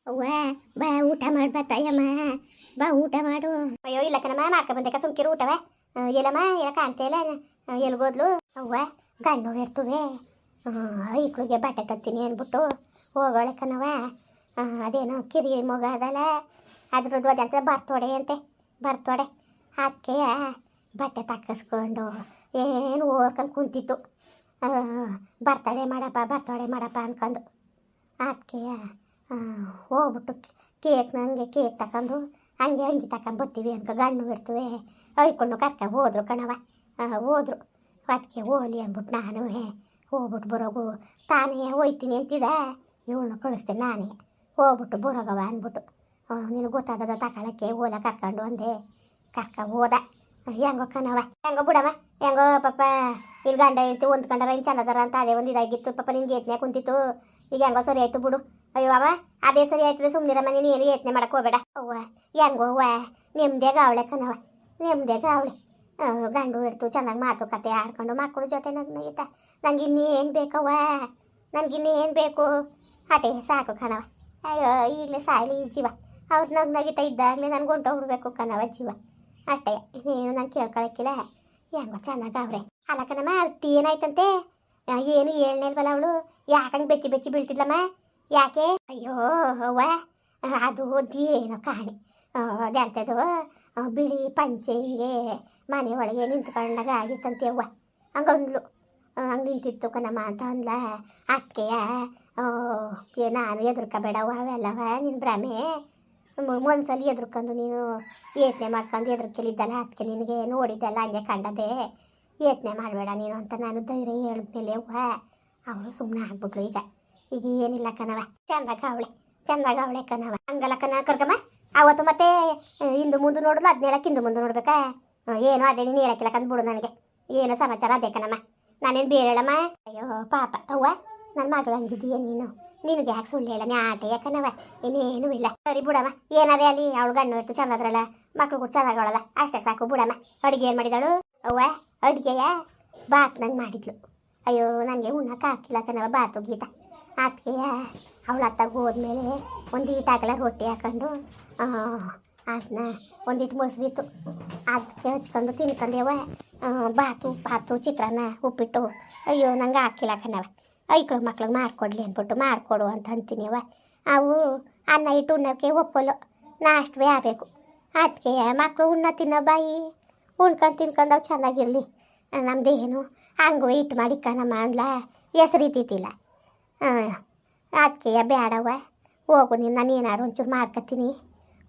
ಅವ್ವ ಬಾ ಊಟ ಮಾಡಿ ಬತ್ತಾಯಮ್ಮ ಬಾ ಊಟ ಮಾಡು. ಅಯ್ಯೋ ಇಲ್ಲ ಕಣಮ್ಮ ಮಾಡ್ಕೊ ಬಂದಕ್ಕ ಸುಮ್ಕಿರು ಊಟವ. ಎಲ್ಲಮ್ಮ ಎಲ್ಲ ಕಾಣ್ತಾ ಇಲ್ಲ ಎಲ್ಗೋದ್ಲು ಅವ್ವ ಗಂಡು ಇರ್ತವೆ ಈಕ್ಳಿಗೆ ಬಟ್ಟೆ ತತ್ತೀನಿ ಅಂದ್ಬಿಟ್ಟು ಹೋಗೋಳೆ ಕಣವ. ಅದೇನೋ ಕಿರಿ ಮಗ ಅದಲ್ಲ ಅದ್ರದ್ದು ಅದಂತ ಬರ್ತೋಡೆ ಅಂತೆ ಬರ್ತೋಡೆ ಅದಕ್ಕೆ ಬಟ್ಟೆ ತಕ್ಕಿಸ್ಕೊಂಡು ಏನು ಓರ್ಕೊಂಡು ಕುಂತಿತ್ತು. ಬರ್ತಡೆ ಮಾಡಪ್ಪ ಅನ್ಕೊಂಡು ಅದಕ್ಕೆ ಹೋಗ್ಬಿಟ್ಟು ಕೇಕ್ ನನಗೆ ಕೇಕ್ ತಗೊಂಡು ಹಂಗೆ ಅಂಗಿ ತಗೊಂಡು ಬರ್ತೀವಿ ಅನ್ಕೊ ಗಂಡು ಬಿಡ್ತೀವಿ ಐಕೊಂಡು ಕರ್ಕ ಹೋದ್ರು ಕಣವ. ಹೋದ್ರು ಅದಕ್ಕೆ ಹೋಗ್ಲಿ ಅಂದ್ಬಿಟ್ಟು ನಾನು ಹೋಗ್ಬಿಟ್ಟು ಬರೋಗು ತಾನೇ ಹೋಯ್ತೀನಿ ಅಂತಿದ್ದ ಇವಳನ್ನ ಕಳಿಸ್ತೀನಿ ನಾನೇ ಹೋಗ್ಬಿಟ್ಟು ಬರೋಗವ ಅಂದ್ಬಿಟ್ಟು ನಿನಗೆ ಗೊತ್ತಾಗದ ತಗೊಳಕ್ಕೆ ಓಲ ಕರ್ಕೊಂಡು ಅಂದೆ ಕರ್ಕ ಹೋದ. ಹೆಂಗೋ ಕಣವ ಹೆಂಗೋ ಬಿಡವ ಹೆಂಗೋ ಪಾಪ ಇಲ್ಲಿ ಗಂಡ ಹೇಳ್ತಿ ಹೊಂದ್ಕೊಂಡಾರ ಇನ್ನು ಚೆನ್ನದಾರ ಅಂತ ಅದೇ ಒಂದು ಇದಾಗಿತ್ತು ಪಾಪ ನಿನ್ಗೆ ಯತ್ನೆ ಕುಂತಿತ್ತು. ಈಗ ಹೆಂಗೋ ಸರಿ ಆಯ್ತು ಬಿಡು. ಅಯ್ಯೋ ಅವ ಅದೇ ಸರಿ ಆಯ್ತದೆ ಸುಮ್ಮನಿರಮ್ಮ ನೀನು ಏನು ಯತ್ನೆ ಮಾಡಕ್ಕೆ ಹೋಗಬೇಡ. ಅವ್ವ ಹೆಂಗೋ ಅವ್ವ ನೆಮ್ಮದಿಯಾಗ ಅವಳೆ ಕಣವ ನೆಮ್ಮದಿಯಾಗ ಅವಳೆ ಗಂಡು ಇಡ್ತು ಚೆನ್ನಾಗಿ ಮಾತುಕತೆ ಆಡ್ಕೊಂಡು ಮಕ್ಕಳು ಜೊತೆ ನಗ್ನಗಿತ ನಂಗೆ ಇನ್ನೇನು ಬೇಕವ್ವ ನನಗಿನ್ನೇನು ಬೇಕು ಅದೇ ಸಾಕು ಕಣವ. ಅಯ್ಯೋ ಈಗಲೇ ಸಾಯಲಿ ಜೀವ ಅವ್ರು ನಗ್ನಗಿತ ಇದ್ದಾಗಲೇ ನನಗೆ ಹೊಂಟೋಗ್ಬಿಡ್ಬೇಕು ಕಣವ ಜೀವ ಅಷ್ಟೇ ಇನ್ನೇನು ನಾನು ಕೇಳ್ಕೊಳಕ್ಕಿಲ್ಲ. ಹೆಂಗೋ ಚೆನ್ನಾಗ ಅವ್ರೆ ಅಲ್ಲ ಕಣಮ್ಮ ಅರ್ತಿ ಏನಾಯ್ತಂತೆ ಏನು ಹೇಳ್ನೇಲ್ವಲ್ಲ ಅವಳು ಯಾಕಂಗೆ ಬೆಚ್ಚಿ ಬೀಳ್ತಿದ್ಲಮ್ಮ ಯಾಕೆ? ಅಯ್ಯೋ ಅವ್ವ ಅದು ಏನೋ ಕಾಣೆ ಅದೆಂಥದ್ದು ಬಿಳಿ ಪಂಚೆ ಹಿಂಗೆ ಮನೆ ಒಳಗೆ ನಿಂತ್ಕೊಂಡಾಗ ಆಗಿತ್ತಂತೆ ಅವ್ವ ಹಂಗಂದ್ಲು. ಹಂಗೆ ನಿಂತಿತ್ತು ಕಣಮ್ಮ ಅಂತ ಅಂದ್ಲ ಅಕ್ಕೆಯ ನಾನು ಎದುರ್ಕೋಬೇಡವ ಅವೆಲ್ಲವ ನಿನ್ನ ಭ್ರಮೆ ಒಂದ್ಸಲ ಎದುರ್ಕೊಂಡು ನೀನು ಯತ್ನೆ ಮಾಡ್ಕೊಂಡು ಎದುರ್ಕೆಲಿದ್ದಲ್ಲ ಅದಕ್ಕೆ ನಿನಗೆ ನೋಡಿದ್ದಲ್ಲ ಹಂಗೆ ಕಂಡದೆ ಯತ್ನೆ ಮಾಡಬೇಡ ನೀನು ಅಂತ ನಾನು ಧೈರ್ಯ ಹೇಳಿದ್ಮೇಲೆ ಅವ್ವ ಅವಳು ಸುಮ್ಮನೆ ಆಗ್ಬಿಟ್ಲು. ಈಗ ಏನಿಲ್ಲ ಕಣವ ಚಂದಾಗ ಅವಳೆ ಕಣವ ಹಂಗಲ್ಲ ಕಣ ಕರ್ಕಮ್ಮ ಅವತ್ತು ಮತ್ತೆ ಹಿಂದು ಮುಂದೆ ನೋಡಲು ಹದಿನೇಳಕ್ಕೆ ಹಿಂದು ಮುಂದೆ ನೋಡ್ಬೇಕಾ ಏನೋ ಅದೇ ನೀನು ಹೇಳಕ್ಕಿಲ್ಲ ಕಂದ್ಬಿಡು ನನಗೆ ಏನೋ ಸಮಾಚಾರ ಅದೇ ಕಣಮ್ಮ ನಾನೇನು ಬೇರೆ ಹೇಳಮ್ಮ. ಅಯ್ಯೋ ಪಾಪ ಅವ್ವ ನನ್ನ ಮಗಳು ಹಂಗಿದೀಯ ನೀನು ನಿನಗೆ ಯಾಕೆ ಸುಳ್ಳು ಹೇಳನೆ ಆಟ ಯಾಕನವ ಇನ್ನೇನು ಇಲ್ಲ ಸರಿ ಬಿಡಮ್ಮ ಏನಾರೇ ಅಲ್ಲಿ ಅವಳು ಗಣ್ಣು ಇಟ್ಟು ಚೆನ್ನಾದ್ರಲ್ಲ ಮಕ್ಳು ಕೂಡ ಚೆನ್ನಾಗವಳಲ್ಲ ಅಷ್ಟೇ ಸಾಕು ಬಿಡಮ್ಮ. ಅಡುಗೆ ಏನು ಮಾಡಿದಳು ಅವ್ವ ಅಡುಗೆಯ ಬಾತ್ ನಂಗೆ ಮಾಡಿದ್ಲು. ಅಯ್ಯೋ ನನಗೆ ಉಣ್ಣಕ್ಕೆ ಹಾಕಿಲ್ಲ ಕಣವ ಬಾತು ಗೀತ ಅದಕ್ಕೆ ಅವಳು ಅತ್ತಾಗ ಹೋದ್ಮೇಲೆ ಒಂದೀಟು ಹಾಕಲ್ಲ ರೊಟ್ಟಿ ಹಾಕೊಂಡು ಅದನ್ನ ಒಂದಿಟ್ಟು ಮೊಸರಿತ್ತು ಅದಕ್ಕೆ ಹಚ್ಕೊಂಡು ತಿನ್ಕೊಂಡೆವ ಬಾತು ಚಿತ್ರಾನ್ನ ಉಪ್ಪಿಟ್ಟು. ಅಯ್ಯೋ ನಂಗೆ ಹಾಕಿಲ್ಲ ಕಣವ ಐಕ್ಳು ಮಕ್ಳಿಗೆ ಮಾಡಿಕೊಡ್ಲಿ ಅಂದ್ಬಿಟ್ಟು ಮಾಡಿಕೊಡು ಅಂತ ಅಂತೀನಿವ. ಅವು ಅನ್ನ ಇಟ್ಟು ಉಣ್ಣೋಕ್ಕೆ ಒಪ್ಪಲು ನಾಷ್ಟವೇ ಆಗಬೇಕು ಅದಕ್ಕೆ ಮಕ್ಕಳು ಉಣ್ಣ ತಿನ್ನೋ ಬಾಯಿ ಉಣ್ಕೊಂಡು ತಿನ್ಕೊಂಡು ಅವು ಚೆನ್ನಾಗಿರಲಿ ನಮ್ಮದೇನು ಹಂಗೂ ಇಟ್ಟು ಮಾಡಿ ಕಣಮ್ಮ ಅಂದ್ಲ ಹೆಸರಿತಿಲ್ಲ. ಅದಕ್ಕೆ ಬೇಡವ ಹೋಗು ನೀನು ನಾನು ಏನಾರು ಒಂಚೂರು ಮಾಡ್ಕೊತೀನಿ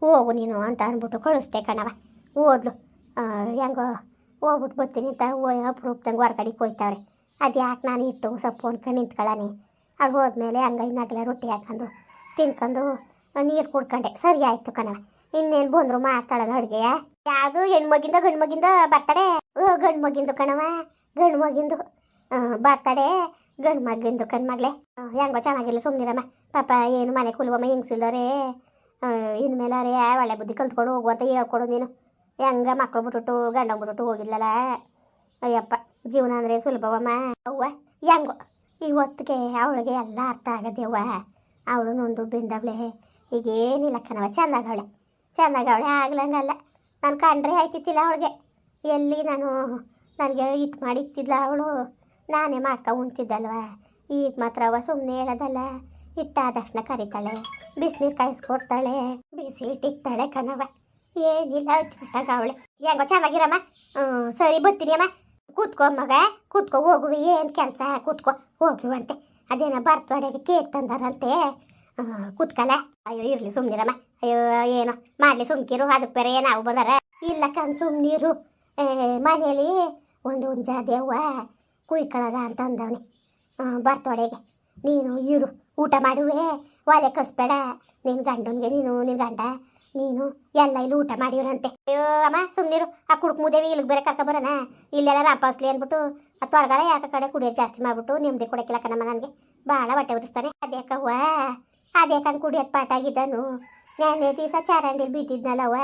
ಹೋಗು ನೀನು ಅಂತ ಅಂದ್ಬಿಟ್ಟು ಕಳಿಸ್ದೆ ಕಣವ. ಓದ್ಲು ಹೆಂಗೋ ಹೋಗ್ಬಿಟ್ಟು ಬರ್ತೀನಿ ಅಂತ ಅಪ್ರೂಪ್ದಂಗೆ ಹೊರ್ಗಡೆಗೆ ಹೋಯ್ತವ್ರೆ ಅದು ಯಾಕೆ ನಾನು ಇಟ್ಟು ಸೊಪ್ಪು ಅಂದ್ಕೊಂಡು ನಿಂತ್ಕೊಳ್ಳಾನೆ. ಅವ್ಳು ಹೋದ್ಮೇಲೆ ಹಂಗೆ ನಗಲ ರೊಟ್ಟಿ ಹಾಕೊಂಡು ತಿನ್ಕೊಂಡು ನೀರು ಕುಡ್ಕೊಂಡೆ ಸರಿ ಆಯಿತು ಕಣವ. ಇನ್ನೇನು ಬಂದರು ಮಾಡ್ತಾಳಲ್ಲ ಅಡುಗೆಯ ಯಾವುದು ಹೆಣ್ಮಗಿಂದ ಗಂಡು ಮಗಿಂದ ಬರ್ತಾಡೆ ಗಂಡು ಮಗಿಂದು ಕಣವ ಗಂಡು ಮಗಿಂದು ಬರ್ತಾಡೆ ಗಂಡು ಮಗಿಂದು ಕಣ್ಮಗಳೇ ಹೆಂಗೋ ಚೆನ್ನಾಗಿಲ್ಲ ಸುಮ್ಮನಿರಮ್ಮ ಪಾಪ ಏನು ಮನೆ ಕುಲ್ವಮ್ಮ ಹೆಂಗ್ಸಿಲ್ದವ್ರೆ ಇನ್ಮೇಲೆ ಅವರೇ ಒಳ್ಳೆ ಬುದ್ಧಿ ಕಲ್ತ್ಕೊಂಡು ಹೋಗು ಅಂತ ಹೇಳ್ಕೊಡು ನೀನು. ಹೆಂಗೆ ಮಕ್ಕಳು ಬಿಟ್ಬಿಟ್ಟು ಗಂಡ ಬಿಟ್ಬಿಟ್ಟು ಹೋಗಿಲ್ಲಲ್ಲ ಅಯ್ಯಪ್ಪ ಜೀವನ ಅಂದರೆ ಸುಲಭವಮ್ಮ. ಅವ್ವ ಹೆಂಗೋ ಇವತ್ತಿಗೆ ಅವಳಿಗೆ ಎಲ್ಲ ಅರ್ಥ ಆಗದೆವ್ವ ಅವಳು ನೊಂದು ಬೆಂದವಳೆ ಈಗೇನಿಲ್ಲ ಕಣವ ಚೆನ್ನಾಗವಳೆ ಆಗ್ಲಂಗಲ್ಲ ನಾನು ಕಂಡ್ರೆ ಆಯ್ತಿತ್ತಿಲ್ಲ ಅವಳಿಗೆ ಎಲ್ಲಿ ನನಗೆ ಇಟ್ಟು ಮಾಡಿ ಇಕ್ತಿದ್ಲ ಅವಳು ನಾನೇ ಮಾಡ್ಕೊ ಉಣ್ತಿದ್ದಲ್ವ. ಈಗ ಮಾತ್ರ ಅವ ಸುಮ್ಮನೆ ಹೇಳೋದಲ್ಲ ಇಟ್ಟಾದ ತಕ್ಷಣ ಕರಿತಾಳೆ ಬಿಸಿನೀರು ಕಾಯಿಸ್ಕೊಡ್ತಾಳೆ ಬಿಸಿ ಇಟ್ಟಿಕ್ತಾಳೆ ಕಣವ ಏನಿಲ್ಲ ಹಚ್ಚಿಟ್ಟಾಗ ಅವಳೆ ಹೆಂಗೋ ಚೆನ್ನಾಗಿರಮ್ಮ. ಸರಿ ಬರ್ತೀನಿ ಅಮ್ಮ ಕೂತ್ಕೋ ಮಗ ಕೂತ್ಕೋ ಹೋಗುವಿ ಏನು ಕೆಲಸ ಕೂತ್ಕೋ ಹೋಗುವಂತೆ ಅದೇನೋ ಬರ್ತಡೆಗೆ ಕೇಕ್ ತಂದಾರಂತೆ ಕೂತ್ಕಲ್ಲ. ಅಯ್ಯೋ ಇರಲಿ ಸುಮ್ಮನಿರಮ್ಮ ಅಯ್ಯೋ ಏನೋ ಮಾಡಲಿ ಸುಮ್ಕಿರು ಅದಕ್ಕೆ ಬೇರೆ ನಾವು ಬಂದಾರ ಇಲ್ಲ ಕಣ್ ಸುಮ್ಮನಿರು ಮನೇಲಿ ಒಂದು ದೇವ್ವ ಕುಯ್ಕೊಳ್ಳೋದ ಅಂತ ಅಂದವನಿ ಬರ್ತಡೆಗೆ ನೀನು ಇರು ಊಟ ಮಾಡುವೆ ಒಲೆ ಕಸ್ಬೇಡ ನಿನ್ನ ಗಂಡನಿಗೆ ನಿನ್ನ ಗಂಡ ನೀನು ಎಲ್ಲ ಇಲ್ಲಿ ಊಟ ಮಾಡಿವ್ರಂತೆ. ಅಯ್ಯೋ ಅಮ್ಮ ಸುಮ್ಮನಿರು ಆ ಕುಡುಕ್ ಮುದೇವಿ ಇಲ್ಲಿಗೆ ಬೇರೆ ಕರ್ಕ ಬರೋಣ ಇಲ್ಲೆಲ್ಲ ರಾಂಪಾಸ್ಲಿ ಅಂದ್ಬಿಟ್ಟು ಆ ತೊಳಗಾರ ಯಾಕೆ ಕಡೆ ಕುಡಿಯೋದು ಜಾಸ್ತಿ ಮಾಡಿಬಿಟ್ಟು ನೆಮ್ಮದಿ ಕೊಡೋಕ್ಕಿಲ್ಲ ಕಣಮ್ಮ ನನಗೆ ಭಾಳ ಹೊಟ್ಟೆ ಉರಿಸ್ತಾನೆ. ಅದೇ ಕಂಡು ಕುಡಿಯೋದು ಪಾಠ ಆಗಿದ್ದನು ನೆನ್ನೆ ದಿವಸ ಚಾರಂಡಿಲಿ ಬಿದ್ದಿದ್ನಲ್ಲವ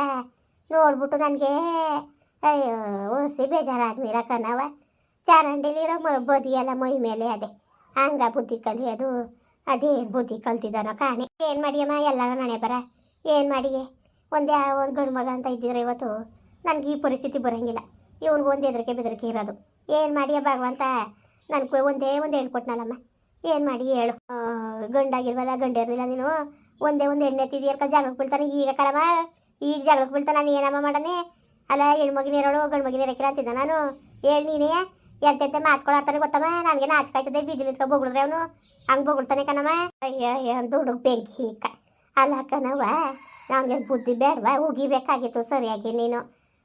ನೋಡ್ಬಿಟ್ಟು ನನಗೆ ಅಯ್ಯೋ ಓಸಿ ಬೇಜಾರಾದ್ಮೀರ ಕಣವ ಚಾರಂಡಿಲಿರೋ ಬದಿಯೆಲ್ಲ ಮೈ ಮೇಲೆ ಅದೇ ಹಂಗ ಬುದ್ಧಿ ಕಲಿಯೋದು ಅದೇನು ಬುದ್ಧಿ ಕಲ್ತಿದ್ದಾನೋ ಕಾಣೆ. ಏನು ಮಾಡಿಯಮ್ಮ ಎಲ್ಲರ ನಾಣೆ ಬರ ಏನು ಮಾಡಿಯೇ. ಒಂದು ಗಂಡು ಮಗ ಅಂತ ಇದ್ದಿದ್ರೆ ಇವತ್ತು ನನಗೆ ಈ ಪರಿಸ್ಥಿತಿ ಬರೋಂಗಿಲ್ಲ. ಇವನಿಗೆ ಒಂದು ಬೆದರಿಕೆ ಇರೋದು. ಏನು ಮಾಡಿಯ ಭಗವಂತ, ನನಗೆ ಒಂದೇ ಒಂದು ಹೇಳ್ಕೊಟ್ನಲ್ಲಮ್ಮ. ಏನು ಮಾಡಿ ಹೇಳು. ಗಂಡಾಗಿಲ್ವಲ್ಲ, ಗಂಡಿರಲಿಲ್ಲ ನೀನು. ಒಂದೇ ಒಂದು ಎಣ್ಣೆ ಎತ್ತಿದ್ಯರ್ಕ ಜಾಗಕ್ಕೆ ಬೀಳ್ತಾನೆ ಈಗ ಕಲಮ್ಮ. ಈಗ ಜಾಗಕ್ಕೆ ಬೀಳ್ತಾನೆ. ನಾನು ಏನಮ್ಮ ಮಾಡನೆ. ಅಲ್ಲ ಹೆಣ್ಮಗಿನೇರೋಳು ಗಂಡು ಮಗಿನೇರಕ್ಕಿಲ್ಲ ಅಂತಿದ್ದ ನಾನು. ಹೇಳಿ ನೀನೇ ಎಂತೆಂತೆ ಮಾತ್ಕೊಳಾಡ್ತಾನೆ ಗೊತ್ತಮ್ಮ. ನನಗೆ ನಾಚಿಕಾಯ್ತದೆ. ಬೀದಿಲಿ ಇಟ್ಕೊ ಬೊಗಳಿದ್ರೆ ಅವನು ಹಂಗೆ ಬೊಗಳ್ತಾನೆ ಕಣಮ್ಮ. ಅಯ್ಯ ದುಡುಗ್ ಬೆಂಕಿ ಅಲ್ಲ ಕಣವ. ನನಗೆ ಬುದ್ಧಿ ಬೇಡವಾ, ಉಗಿಬೇಕಾಗಿತ್ತು ಸರಿಯಾಗಿ.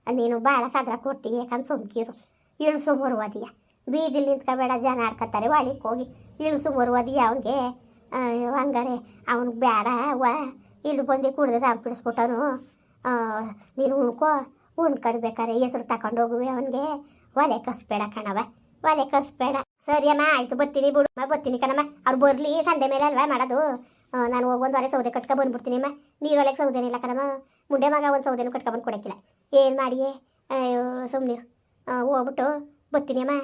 ನೀನು ಭಾಳ ಸಾದ್ರ ಕೊಡ್ತೀವಿ. ಯಾಕಂದ್ರೆ ಸುಮ್ಕಿರು. ಇಳಿಸು ಮರುವದಿಯ ಬೀದಿಲಿ ನಿಂತ್ಕೋಬೇಡ, ಜನ ಆಡ್ಕೊತಾರೆ. ಒಳಿಗೆ ಹೋಗಿ ಇಳಿಸು ಮರುವದಿಯ ಅವನಿಗೆ. ಹಂಗಾರೆ ಅವ್ನಿಗೆ ಬೇಡ ಅವ್ವ. ಇಲ್ಲಿ ಬಂದು ಕುಡಿದ್ರೆ ರಾಮ್ ಬಿಡಿಸ್ಬಿಟ್ಟನು. ನೀನು ಉಣ್ಕೊಡ್ಬೇಕಾರೆ ಹೆಸ್ರು ತಗೊಂಡು ಹೋಗುವೆ ಅವನಿಗೆ. ಒಲೆ ಕಸ್ಬೇಡ ಕಣವ, ಒಲೆ ಕಸ್ಬೇಡ. ಸರಿಯಮ್ಮ ಆಯಿತು, ಬರ್ತೀನಿ ಬಿಡು. ಬರ್ತೀನಿ ಕಣಮ್ಮ. ಅವ್ರು ಬರಲಿ ಸಂಡೆ ಮೇಲೆ ಅಲ್ವಾ ಮಾಡೋದು. ನಾನು ಹೋಗಿ ವಾರ ಸೌದೆ ಕಟ್ಕೊ ಬಂದ್ಬಿಡ್ತೀನಿ ಅಮ್ಮ. ನೀರೊಳಗೆ ಸೌದೆನಿಲ್ಲ ಕಣಮ್ಮ. ಮುಂಡೆ ಮಗ ಒಂದು ಸೌದೆನೂ ಕಟ್ಕೊಬಂದು ಕೊಡೋಕ್ಕಿಲ್ಲ. ಏನು ಮಾಡಿಯೇ ಸುಮ್ಮನಿರು. ಹೋಗ್ಬಿಟ್ಟು ಬರ್ತೀನಿ ಅಮ್ಮ.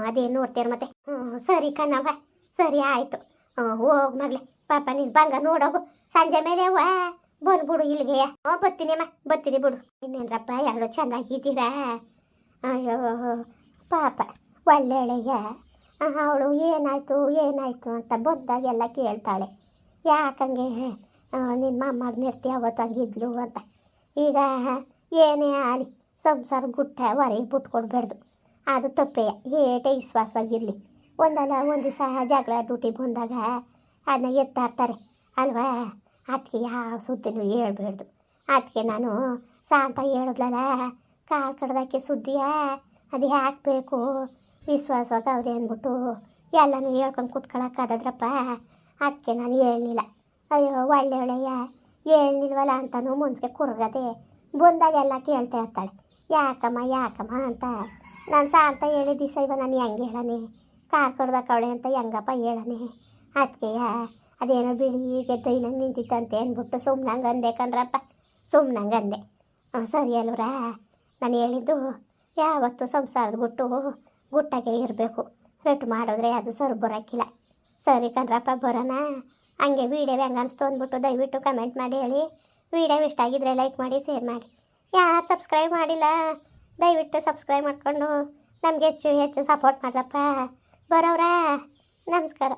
ಅದೇನು ನೋಡ್ತೀರ ಮತ್ತೆ. ಸರಿ ಕಣವ, ಸರಿ ಆಯಿತು. ಹೋಗಿ ಮಗಳೇ ಪಾಪ ನೀನು ಬಂಗಾರ ನೋಡೋಗು. ಸಂಜೆ ಮೇಲೆ ಅವ್ವ ಬಂದ್ಬಿಡು ಇಲ್ಲಿಗೆ. ಬರ್ತೀನಿ ಅಮ್ಮ, ಬರ್ತೀನಿ ಬಿಡು. ಇನ್ನೇನ್ರಪ್ಪ ಎಲ್ಲರೂ ಚೆನ್ನಾಗಿದ್ದೀರಾ? ಅಯ್ಯೋ ಪಾಪ ಒಳ್ಳೆಳೆಯ. ಅವಳು ಏನಾಯಿತು ಅಂತ ಬಂದಾಗೆಲ್ಲ ಕೇಳ್ತಾಳೆ. ಯಾಕಂಗೆ ನಿನ್ನ ಮೊಮ್ಮಗನಿರ್ತಿ ಅವತ್ತು ಹಂಗಿದ್ಲು ಅಂತ. ಈಗ ಏನೇ ಆಗಲಿ ಸಂಸಾರ ಗುಟ್ಟ ಹೊರಗೆ ಬಿಟ್ಕೊಡ್ಬೇಡ್ದು. ಅದು ತಪ್ಪೇ. ಏಟೇ ವಿಶ್ವಾಸವಾಗಿರಲಿ. ಒಂದಲ್ಲ ಒಂದು ದಿವಸ ಜಗಳ ಡ್ಯೂಟಿ ಬಂದಾಗ ಅದನ್ನ ಎತ್ತಾಡ್ತಾರೆ ಅಲ್ವಾ. ಅದಕ್ಕೆ ಯಾವ ಸುದ್ದಿನೂ ಹೇಳ್ಬೇಡ್ದು. ಅದಕ್ಕೆ ನಾನು ಶಾಂತ ಹೇಳಿದ್ಲಲ್ಲ, ಕಾಲು ಕಡ್ದಾಕೆ ಸುದ್ದಿಯ ಅದು ಹಾಕಬೇಕು ವಿಶ್ವಾಸವಾಗಿ ಅವ್ರೆ ಅಂದ್ಬಿಟ್ಟು ಎಲ್ಲನೂ ಹೇಳ್ಕೊಂಡು ಕೂತ್ಕೊಳ್ಳೋಕ್ಕಾದದ್ರಪ್ಪ. ಅದಕ್ಕೆ ನಾನು ಹೇಳಲಿಲ್ಲ. ಅಯ್ಯೋ ಒಳ್ಳೆಯ ಹೇಳ್ನಿಲ್ವಲ್ಲ ಅಂತನೂ ಮುನ್ಸಿಗೆ ಕುರ್ಗದೆ ಬಂದಾಗೆಲ್ಲ ಕೇಳ್ತಾ ಇರ್ತಾಳೆ. ಯಾಕಮ್ಮ ಅಂತ. ನಾನು ಶಾಂತ ಹೇಳಿ ದಿವಸ ಇವ ನಾನು ಹೆಂಗೆ ಹೇಳನೆ, ಕಾರ್ ಕಡ್ದಕ್ಕವಳೆ ಅಂತ ಹೆಂಗಪ್ಪ ಹೇಳನೆ. ಅದಕ್ಕೆ ಅದೇನೋ ಬಿಳಿ ಈಗ ದೈನಂಗೆ ನಿಂತಿತ್ತಂತೆ ಅಂದ್ಬಿಟ್ಟು ಸುಮ್ಮನಂಗೆ ಅಂದೆ ಕಣ್ರಪ್ಪ, ಸುಮ್ಮನಂಗೆ. ಸರಿ ಅಲ್ವ್ರ. ನಾನು ಹೇಳಿದ್ದು ಯಾವತ್ತು ಸಂಸಾರದ ಗುಟ್ಟಾಗೆ ಇರಬೇಕು. ರೆಟ್ ಮಾಡಿದ್ರೆ ಅದು ಸರಿ ಬರೋಕ್ಕಿಲ್ಲ. ಸರಿ ಕಣ್ರಪ್ಪ ಬರೋಣ. ಹಂಗೆ ವೀಡಿಯೋ ಹೆಂಗೆ ಅನಿಸ್ತು ಅಂದ್ಬಿಟ್ಟು ದಯವಿಟ್ಟು ಕಮೆಂಟ್ ಮಾಡಿ ಹೇಳಿ. ವೀಡಿಯೋ ಇಷ್ಟ ಆಗಿದ್ರೆ ಲೈಕ್ ಮಾಡಿ, ಶೇರ್ ಮಾಡಿ. ಯಾರು ಸಬ್ಸ್ಕ್ರೈಬ್ ಮಾಡಿಲ್ಲ ದಯವಿಟ್ಟು ಸಬ್ಸ್ಕ್ರೈಬ್ ಮಾಡಿಕೊಂಡು ನಮಗೆ ಹೆಚ್ಚು ಸಪೋರ್ಟ್ ಮಾಡ್ರಪ್ಪ. ಬರೋವ್ರಾ, ನಮಸ್ಕಾರ.